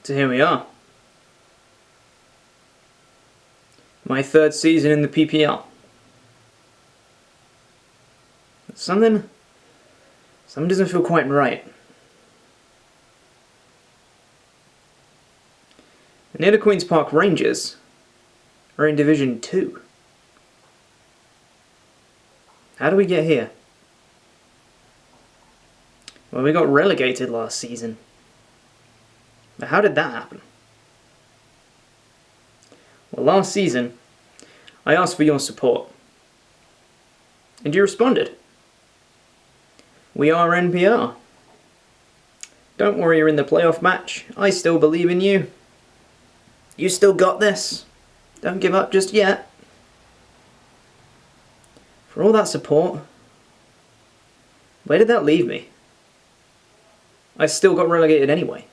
So here we are. My third season in the PPL. Something doesn't feel quite right. The Nidoqueens Park Rangers are in Division 2. How do we get here? Well, we got relegated last season. But how did that happen? Well, last season, I asked for your support. And you responded. We are NPR. Don't worry, you're in the playoff match. I still believe in you. You still got this. Don't give up just yet. For all that support, where did that leave me? I still got relegated anyway.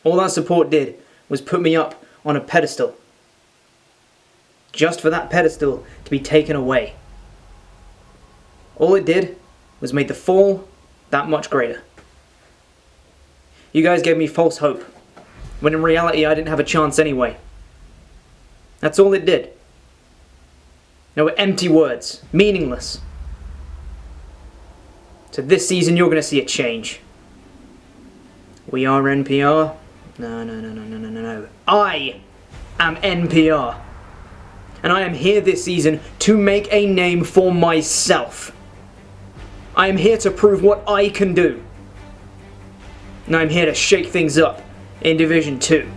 All that support did was put me up on a pedestal. Just for that pedestal to be taken away. All it did was made the fall that much greater. You guys gave me false hope, when in reality I didn't have a chance anyway. That's all it did. They were empty words, meaningless. So this season you're going to see a change. We are NPR. No. I am NPR. And I am here this season to make a name for myself. I am here to prove what I can do. And I'm here to shake things up in Division 2.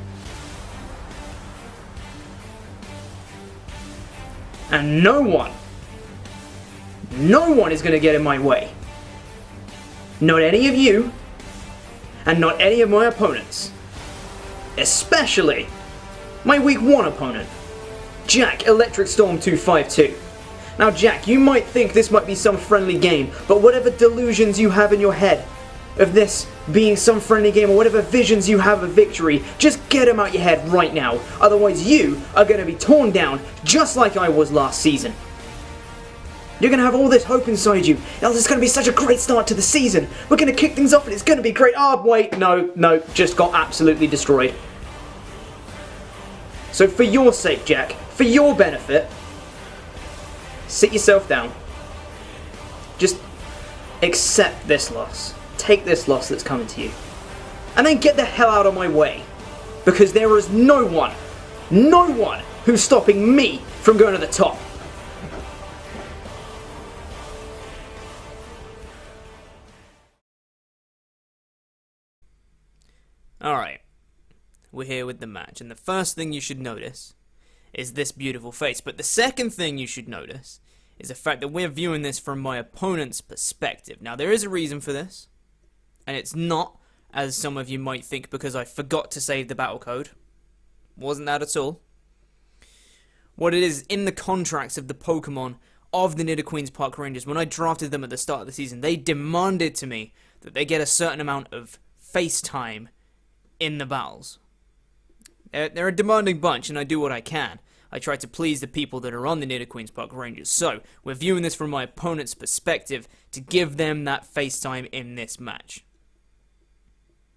And no one is going to get in my way. Not any of you, and not any of my opponents. Especially my Week 1 opponent, Jack Electric Storm 252. Now Jack, you might think this might be some friendly game, but whatever delusions you have in your head of this being some friendly game, or whatever visions you have of victory, just get them out your head right now. Otherwise you are going to be torn down just like I was last season. You're going to have all this hope inside you. This is going to be such a great start to the season. We're going to kick things off and it's going to be great. Oh, wait, no, just got absolutely destroyed. So for your sake, Jack, for your benefit, sit yourself down. Just accept this loss. Take this loss that's coming to you. And then get the hell out of my way. Because there is no one who's stopping me from going to the top. Alright, we're here with the match, and the first thing you should notice is this beautiful face, but the second thing you should notice is the fact that we're viewing this from my opponent's perspective. Now, there is a reason for this, and it's not, as some of you might think, because I forgot to save the battle code. Wasn't that at all. What it is, in the contracts of the Pokémon of the Nidoqueens Park Rangers, when I drafted them at the start of the season, they demanded to me that they get a certain amount of face time in the battles. They're a demanding bunch, and I do what I can. I try to please the people that are on the Nidoqueens Park Rangers. So, we're viewing this from my opponent's perspective to give them that face time in this match.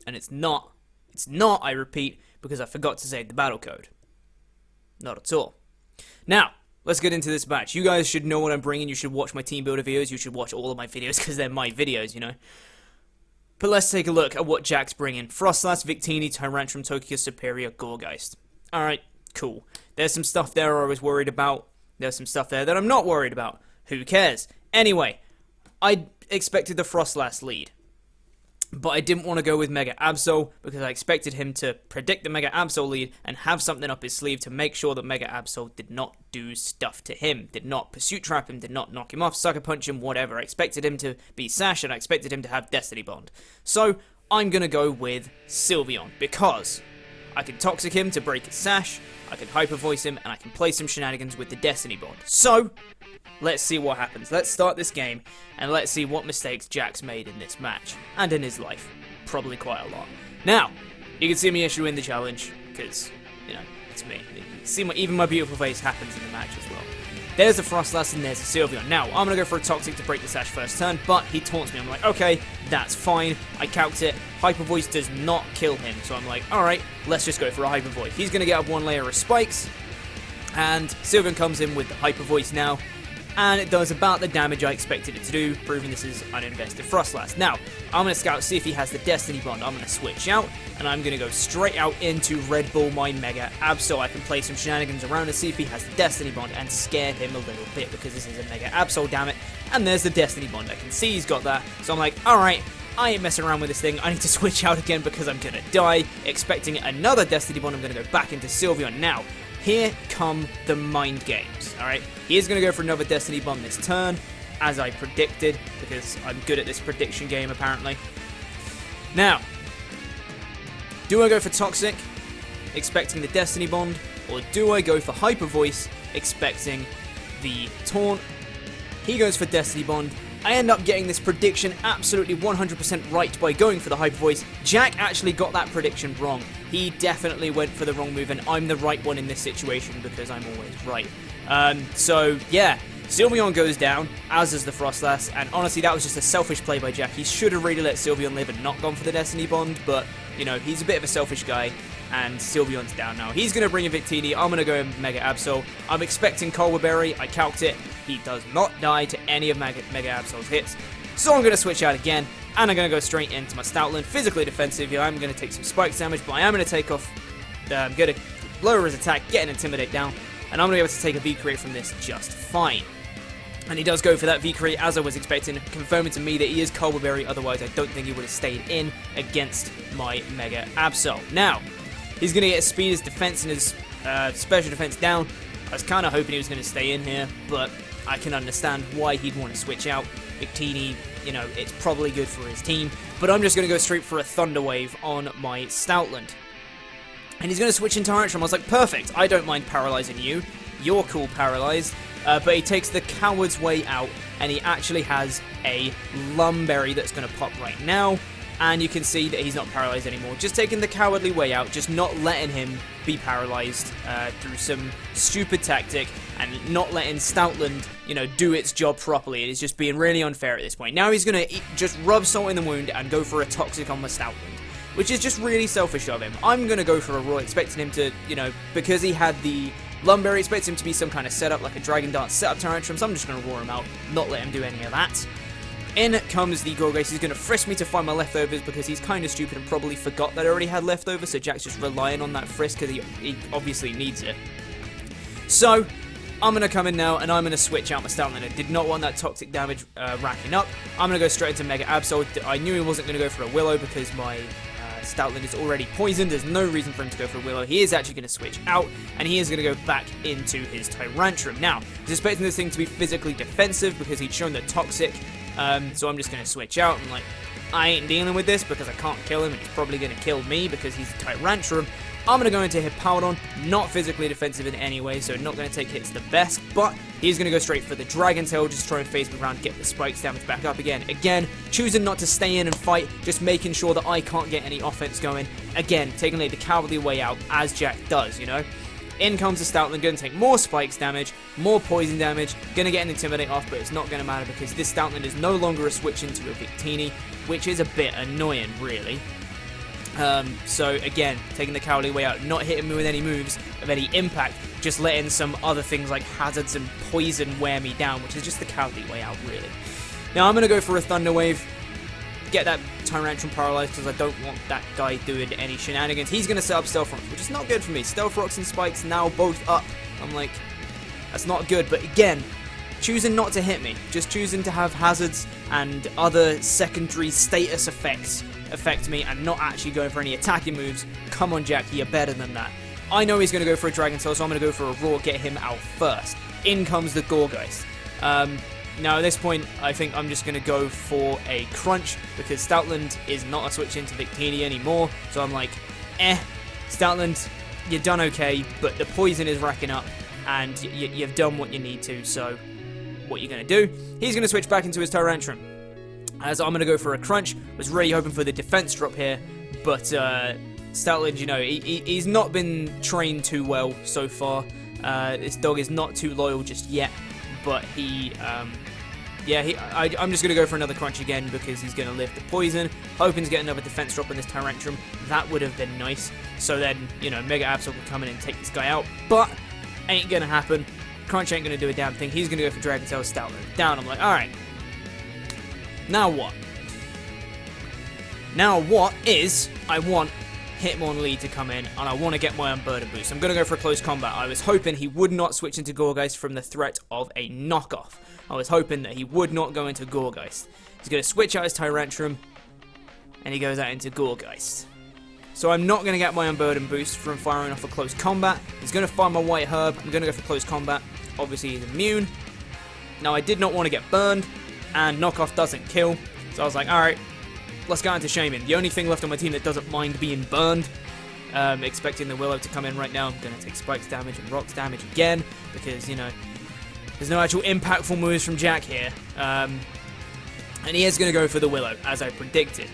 And it's not, I repeat, because I forgot to save the battle code. Not at all. Now, let's get into this match. You guys should know what I'm bringing. You should watch my team builder videos. You should watch all of my videos, because they're my videos, you know. But let's take a look at what Jack's bringing. Frostlass, Victini, Tyrantrum, Togekiss, Superior, Gourgeist. Alright, cool. There's some stuff there I was worried about. There's some stuff there that I'm not worried about. Who cares? Anyway, I expected the Frostlass lead. But I didn't want to go with Mega Absol because I expected him to predict the Mega Absol lead and have something up his sleeve to make sure that Mega Absol did not do stuff to him, did not pursuit trap him, did not knock him off, sucker punch him, whatever. I expected him to be Sash and I expected him to have Destiny Bond. So I'm going to go with Sylveon because I can Toxic him to break his Sash, I can Hyper Voice him, and I can play some shenanigans with the Destiny Bond. So let's see what happens. Let's start this game, and let's see what mistakes Jack's made in this match, and in his life. Probably quite a lot. Now, you can see me issuing the challenge, because, you know, it's me. You can see even my beautiful face happens in the match as well. There's the Frostlass and there's the Sylveon. Now, I'm going to go for a Toxic to break the Sash first turn, but he taunts me. I'm like, okay, that's fine. I calced it. Hyper Voice does not kill him, so I'm like, alright, let's just go for a Hyper Voice. He's going to get up one layer of spikes, and Sylveon comes in with the Hyper Voice now, and it does about the damage I expected it to do, proving this is uninvested Frostlass. Now, I'm going to scout, see if he has the Destiny Bond. I'm going to switch out, and I'm going to go straight out into Red Bull my Mega Absol. I can play some shenanigans around and see if he has the Destiny Bond and scare him a little bit, because this is a Mega Absol, damn it. And there's the Destiny Bond. I can see he's got that, so I'm like, alright, I ain't messing around with this thing. I need to switch out again because I'm going to die. Expecting another Destiny Bond, I'm going to go back into Sylveon. Now, here come the mind games, alright? He is going to go for another Destiny Bomb this turn, as I predicted, because I'm good at this prediction game, apparently. Now, do I go for Toxic, expecting the Destiny Bond, or do I go for Hyper Voice, expecting the Taunt? He goes for Destiny Bond. I end up getting this prediction absolutely 100% right by going for the Hyper Voice. Jack actually got that prediction wrong. He definitely went for the wrong move, and I'm the right one in this situation because I'm always right. So, yeah, Sylveon goes down, as does the Frostlass, and honestly, that was just a selfish play by Jack. He should have really let Sylveon live and not gone for the Destiny Bond, but, you know, he's a bit of a selfish guy, and Sylveon's down now. He's going to bring in Victini. I'm going to go Mega Absol. I'm expecting Colbur Berry. I calced it. He does not die to any of Mega Absol's hits. So I'm going to switch out again, and I'm going to go straight into my Stoutland. Physically defensive, yeah, I'm going to take some spikes damage, but I am going to take off, I'm going to lower his attack, get an Intimidate down, and I'm going to be able to take a V-Create from this just fine. And he does go for that V-Create as I was expecting, confirming to me that he is Colbur Berry, otherwise I don't think he would have stayed in against my Mega Absol. Now, he's going to get his speed, his defense, and his special defense down. I was kind of hoping he was going to stay in here, but I can understand why he'd want to switch out. Victini, you know, it's probably good for his team, but I'm just going to go straight for a Thunder Wave on my Stoutland. And he's going to switch into Tyrantrum. I was like, perfect, I don't mind paralyzing you. You're cool paralyzed. But he takes the coward's way out, and he actually has a Lumberry that's going to pop right now. And you can see that he's not paralyzed anymore. Just taking the cowardly way out, just not letting him be paralyzed through some stupid tactic, and not letting Stoutland, you know, do its job properly. It is just being really unfair at this point. Now he's going to just rub salt in the wound and go for a Toxic on my Stoutland, which is just really selfish of him. I'm going to go for a Roar, expecting him to, you know, because he had the Lumberry, expects him to be some kind of setup, like a Dragon Dance setup Tyrantrum, so I'm just going to roar him out, not let him do any of that. In comes the Gorgeist. He's going to frisk me to find my leftovers because he's kind of stupid and probably forgot that I already had leftovers, so Jack's just relying on that frisk because he obviously needs it. So, I'm going to come in now and I'm going to switch out my Stoutland. I did not want that toxic damage racking up. I'm going to go straight into Mega Absol. I knew he wasn't going to go for a Willow because my Stoutland is already poisoned. There's no reason for him to go for a Willow. He is actually going to switch out, and he is going to go back into his Tyrantrum. Now, I was expecting this thing to be physically defensive because he'd shown the Toxic, so I'm just going to switch out. And like, I ain't dealing with this because I can't kill him, and he's probably going to kill me because he's a Tyrantrum. I'm going to go into Hippowdon, not physically defensive in any way, so not going to take hits the best, but he's going to go straight for the Dragon Tail, just try and phase me around, get the spikes damage back up again. Again, choosing not to stay in and fight, just making sure that I can't get any offense going. Again, taking the cowardly way out, as Jack does, you know. In comes the Stoutland, going to take more spikes damage, more poison damage, going to get an Intimidate off, but it's not going to matter because this Stoutland is no longer a switch into a Victini, which is a bit annoying, really. So again, taking the cowardly way out, not hitting me with any moves of any impact, just letting some other things like hazards and poison wear me down, which is just the cowardly way out, really. Now I'm going to go for a Thunder Wave, get that Tyrantrum paralyzed because I don't want that guy doing any shenanigans. He's going to set up Stealth Rocks, which is not good for me. Stealth Rocks and Spikes now both up. I'm like, that's not good, but again, choosing not to hit me, just choosing to have hazards and other secondary status effects affect me and not actually going for any attacking moves. Come on, Jack, you're better than that. I know he's going to go for a Dragon Tail, so I'm going to go for a Roar, get him out first. In comes the Gorgeist. Now at this point, I think I'm just going to go for a Crunch because Stoutland is not a switch into Victini anymore. So I'm like, Stoutland, you're done okay, but the poison is racking up and you've done what you need to, so what you're going to do, he's going to switch back into his Tyrantrum. As I'm going to go for a Crunch. Was really hoping for the defense drop here, but Stoutland, you know, he's not been trained too well so far. This dog is not too loyal just yet. but I'm just going to go for another crunch again because he's going to live the poison, hoping to get another defense drop on this Tyrantrum. That would have been nice, so then, you know, Mega Absol could come in and take this guy out, but ain't going to happen. Crunch ain't going to do a damn thing. He's going to go for Dragon Tail Stoutland. Down, I'm like, alright. Now what? Now what is, I want Hitmonlee to come in, and I want to get my Unburden boost. I'm going to go for a close combat. I was hoping he would not switch into Gourgeist from the threat of a knockoff. I was hoping that he would not go into Gourgeist. He's going to switch out his Tyrantrum, and he goes out into Gourgeist. So I'm not going to get my Unburden boost from firing off a close combat. He's going to fire my White Herb. I'm going to go for close combat. Obviously, he's immune. Now, I did not want to get burned, and knockoff doesn't kill. So I was like, alright, let's go into Shaman. The only thing left on my team that doesn't mind being burned. Expecting the Willow to come in right now. I'm going to take Spikes damage and Rocks damage again, because, you know, there's no actual impactful moves from Jack here. And he is going to go for the Willow, as I predicted.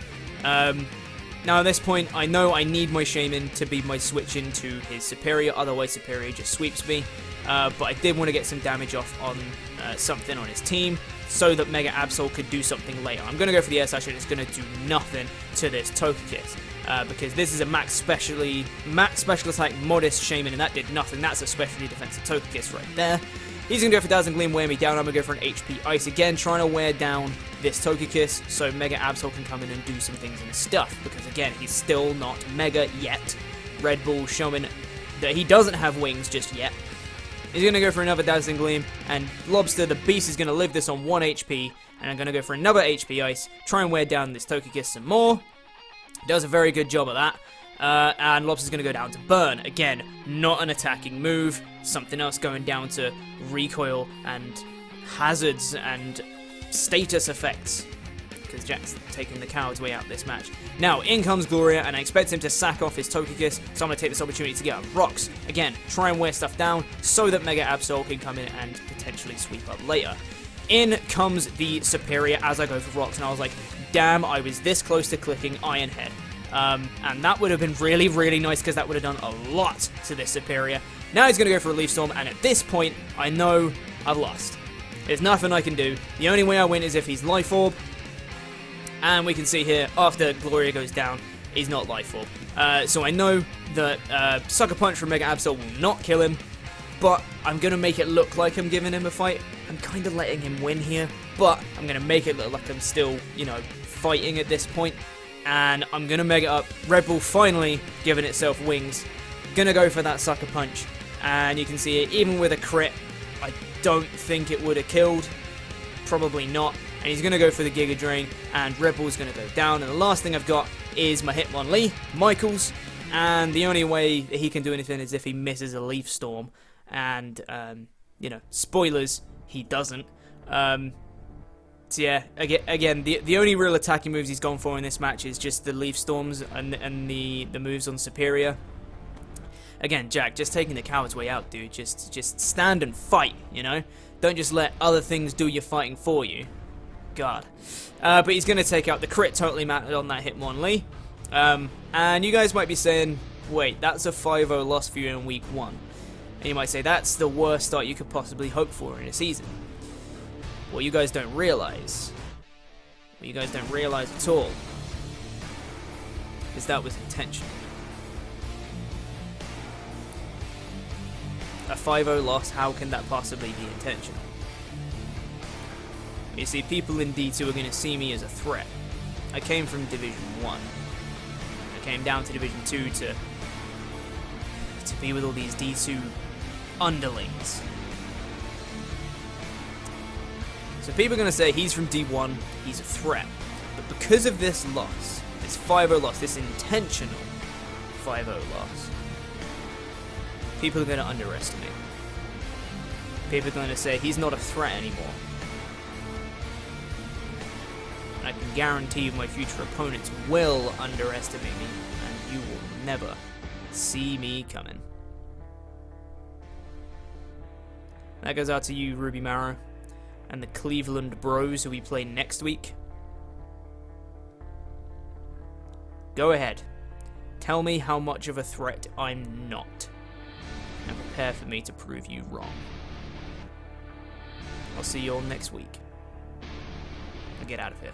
Now at this point, I know I need my Shaman to be my switch into his Superior, otherwise Superior just sweeps me. But I did want to get some damage off on something on his team, so that Mega Absol could do something later. I'm going to go for the Air Slash, and it's going to do nothing to this Togekiss. Because this is a max special attack modest Shaman, and that did nothing. That's a specially defensive Togekiss right there. He's going to go for Dazzling Gleam, wear me down. I'm going to go for an HP Ice again, trying to wear down this Togekiss so Mega Absol can come in and do some things and stuff. Because again, he's still not Mega yet. Red Bull showing that he doesn't have wings just yet. He's going to go for another Dazzling Gleam, and Lobster, the beast, is going to live this on 1 HP. And I'm going to go for another HP Ice, try and wear down this Togekiss some more. Does a very good job of that. And Lobster's going to go down to Burn. Again, not an attacking move. Something else going down to recoil and hazards and status effects. Because Jack's taking the coward's way out this match. Now, in comes Gloria, and I expect him to sack off his Togekiss, so I'm going to take this opportunity to get Rocks. Again, try and wear stuff down so that Mega Absol can come in and potentially sweep up later. In comes the Superior as I go for Rocks, and I was like, damn, I was this close to clicking Iron Head. And that would have been really, really nice, because that would have done a lot to this Superior. Now he's going to go for a Leaf Storm, and at this point, I know I've lost. There's nothing I can do. The only way I win is if he's Life Orb. And we can see here, after Gloria goes down, he's not Life Orb. So I know that Sucker Punch from Mega Absol will not kill him, but I'm going to make it look like I'm giving him a fight. I'm kind of letting him win here, but I'm going to make it look like I'm still, you know, fighting at this point. And I'm going to Mega Up. Red Bull finally giving itself wings. Going to go for that Sucker Punch. And you can see it, even with a crit, I don't think it would have killed. Probably not. And he's going to go for the Giga Drain, and Red Bull's going to go down. And the last thing I've got is my Hitmonlee, Michaels. And the only way that he can do anything is if he misses a Leaf Storm. And, you know, spoilers, he doesn't. So yeah, again, the only real attacking moves he's gone for in this match is just the Leaf Storms and the moves on Superior. Again, Jack, just taking the coward's way out, dude. Just stand and fight, you know? Don't just let other things do your fighting for you. God. But he's going to take out the crit, totally mattered on that Hitmonlee. And you guys might be saying, wait, that's a 5-0 loss for you in week 1. And you might say, that's the worst start you could possibly hope for in a season. What you guys don't realize, at all, is that was intentional. A 5-0 loss, how can that possibly be intentional? You see, people in D2 are going to see me as a threat. I came from Division 1. I came down to Division 2 to be with all these D2 underlings. So people are going to say he's from D1, he's a threat. But because of this loss, this 5-0 loss, this intentional 5-0 loss, people are going to underestimate. People are going to say he's not a threat anymore. And I can guarantee you my future opponents will underestimate me, and you will never see me coming. That goes out to you, Ruby Marrow, and the Cleveland Bros who we play next week. Go ahead. Tell me how much of a threat I'm not. And prepare for me to prove you wrong. I'll see you all next week. I'll get out of here.